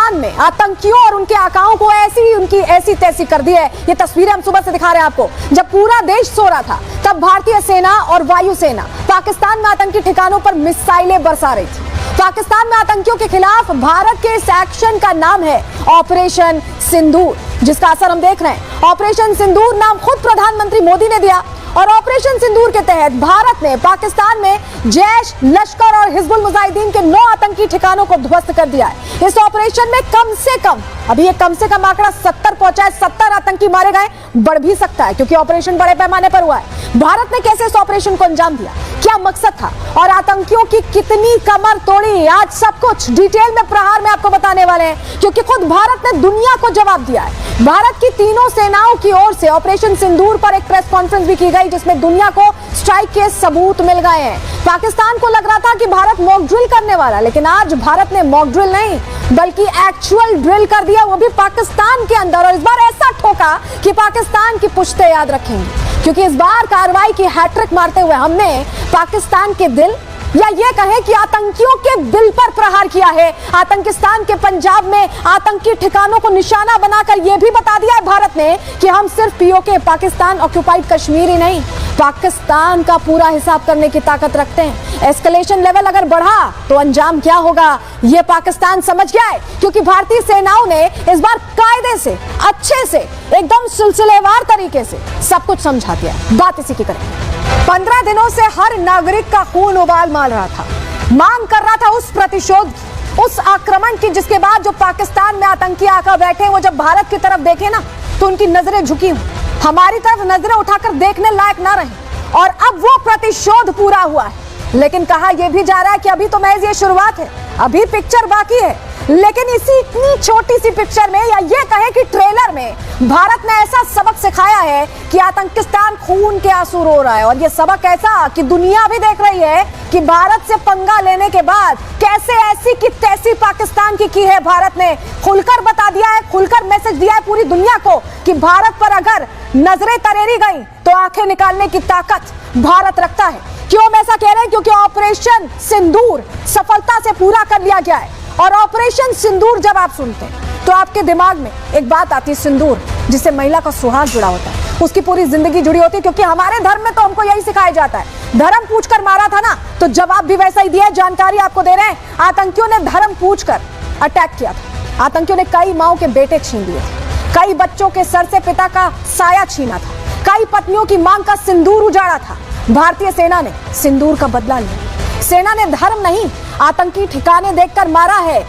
पाकिस्तान में आतंकियों और उनके आकाओं को ऐसी तैसी कर दी है। ये तस्वीरें हम सुबह से दिखा रहे हैं आपको। जब पूरा देश सो रहा था तब भारतीय सेना और वायुसेना पाकिस्तान में आतंकी ठिकानों पर मिसाइलें बरसा रही थी। पाकिस्तान में आतंकियों के खिलाफ भारत के इस एक्शन का नाम है ऑपरेशन सिंदूर, जिसका असर हम देख रहे हैं। ऑपरेशन सिंदूर नाम खुद प्रधानमंत्री मोदी ने दिया और ऑपरेशन सिंदूर के तहत भारत ने पाकिस्तान में जैश, लश्कर और हिजबुल मुजाहिदीन के 9 आतंकी ठिकानों को ध्वस्त कर दिया है। इस ऑपरेशन में कम से कम, अभी ये कम से कम आंकड़ा 70 पहुंचा है, 70 आतंकी मारे गए, बढ़ भी सकता है क्योंकि ऑपरेशन बड़े पैमाने पर हुआ है। भारत ने कैसे इस ऑपरेशन को अंजाम दिया, क्या मकसद था और आतंकियों की कितनी कमर तोड़ी, आज सब कुछ डिटेल में प्रहार में आपको बताने वाले हैं, क्योंकि खुद भारत ने दुनिया को जवाब दिया है। भारत की तीनों सेनाओं की ओर से ऑपरेशन सिंदूर पर एक प्रेस कॉन्फ्रेंस भी की गई, जिसमें दुनिया को स्ट्राइक के सबूत मिल गए हैं। पाकिस्तान को लग रहा था कि भारत मॉक ड्रिल करने वाला, लेकिन आज भारत ने मॉक ड्रिल नहीं बल्कि एक्चुअल ड्रिल कर दिया, वो भी पाकिस्तान के अंदर। और इस बार ऐसा ठोका कि पाकिस्तान की पुश्ते याद रखेंगे, क्योंकि इस बार कार्रवाई की हैट्रिक मारते हुए हमने पाकिस्तान के दिल, या ये कहें कि आतंकियों के दिल पर प्रहार किया है। आतंकिस्तान के पंजाब में आतंकी ठिकानों को निशाना बनाकर यह भी बता दिया है भारत ने कि हम सिर्फ पीओके, पाकिस्तान ऑक्युपाइड कश्मीर ही नहीं, पाकिस्तान का पूरा हिसाब करने की ताकत रखते हैं। एस्केलेशन लेवल अगर बढ़ा तो अंजाम क्या होगा यह पाकिस्तान समझ गया है, क्योंकि भारतीय सेनाओं ने इस बार कायदे से, अच्छे से, एकदम सिलसिलेवार तरीके से सब कुछ समझा दिया। बात इसी की करें। 15 दिनों से हर नागरिक का खून उबाल मार रहा था, मांग कर रहा था उस प्रतिशोध, उस आक्रमण की, जिसके बाद जो पाकिस्तान में आतंकी आकर बैठे, वो जब भारत की तरफ देखे ना तो उनकी नजरें झुकी, हमारी तरफ नजरें उठाकर देखने लायक ना रहे। और अब वो प्रतिशोध पूरा हुआ है, लेकिन कहा यह भी जा रहा है कि अभी तो महज ये शुरुआत है, अभी पिक्चर बाकी है। लेकिन इसी इतनी छोटी सी पिक्चर में, या ये कहें कि ट्रेलर में, भारत ने ऐसा सबक सिखाया है कि आतंकिस्तान खून के आंसू रो रहा है। और ये सबक ऐसा कि दुनिया भी देख रही है कि भारत से पंगा लेने के बाद कैसे ऐसी की तैसी पाकिस्तान की है। भारत ने खुलकर बता दिया है, खुलकर मैसेज दिया है पूरी दुनिया को कि भारत पर अगर नजरें तरेरी गई तो आंखें निकालने की ताकत भारत रखता है। क्यों हम ऐसा कह रहे हैं? क्योंकि ऑपरेशन सिंदूर सफलता से पूरा कर लिया गया है। और ऑपरेशन सिंदूर जब आप सुनते हैं तो आपके दिमाग में एक बात आती है, सिंदूर, जिससे महिला का सुहाग जुड़ा होता है, उसकी पूरी जिंदगी जुड़ी होती है। क्योंकि हमारे धर्म में तो हमको यही सिखाया जाता है, धर्म पूछकर मारा था ना, तो जवाब भी वैसा ही दिया है। जानकारी आपको दे रहे हैं, आतंकियों ने धर्म पूछकर अटैक किया था। आतंकियों ने कई माओं के बेटे छीन लिए थे, कई बच्चों के सर से पिता का साया छीना था, कई पत्नियों की मांग का सिंदूर उजाड़ा था। भारतीय सेना ने सिंदूर का बदला लिया। सेना ने धर्म नहीं, आतंकी ठिकाने देखकर मारा है।